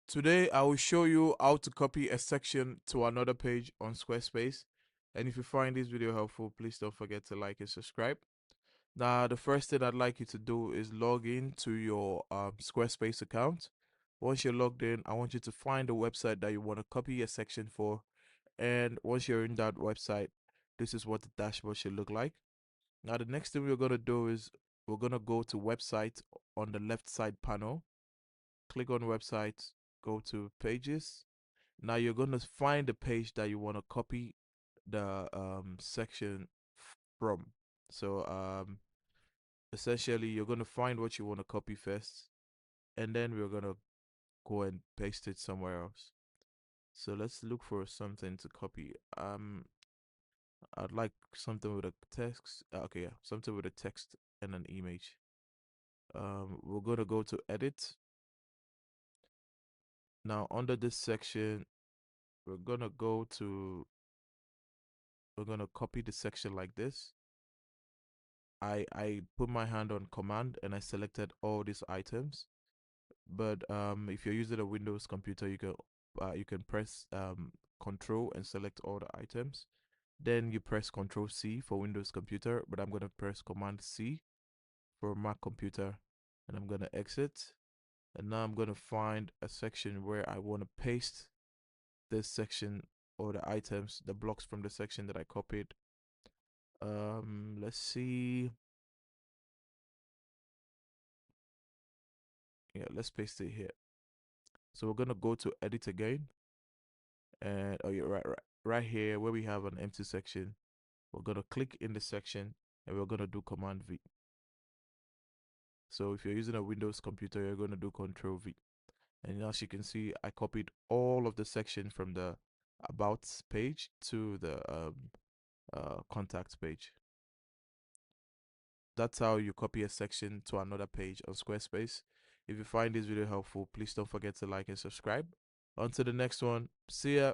Today I will show you how to copy a section to another page on Squarespace. And if you find this video helpful, please don't forget to like and subscribe. Now, the first thing I'd like you to do is log in to your Squarespace account. Once you're logged in, I want you to find the website that you want to copy a section for. And once you're in that website, this is what the dashboard should look like. Now, the next thing we're going to do is we're going to go to website on the left side panel. Click on website, go to pages. Now you're going to find the page that you want to copy the section from. So essentially you're going to find what you want to copy first, and then we're going to go and paste it somewhere else. So let's look for something to copy. I'd like something with a text. Okay, yeah, something with a text and an image. We're going to go to edit. Now under this section, we're going to go to we're going to copy the section like this. I put my hand on command and I selected all these items. But if you're using a Windows computer, you can press Control and select all the items. Then you press Control C for Windows computer, but I'm gonna press Command C for Mac computer, and I'm gonna exit. And now I'm gonna find a section where I want to paste this section or the items, the blocks from the section that I copied. Let's see. Yeah, let's paste it here. So we're gonna go to edit again, and oh yeah, right here where we have an empty section, we're gonna click in the section and we're gonna do Command V. So if you're using a Windows computer, you're gonna do Control V. And as you can see, I copied all of the section from the About page to the Contacts page. That's how you copy a section to another page on Squarespace. If you find this video helpful, please don't forget to like and subscribe. On to the next one. See ya.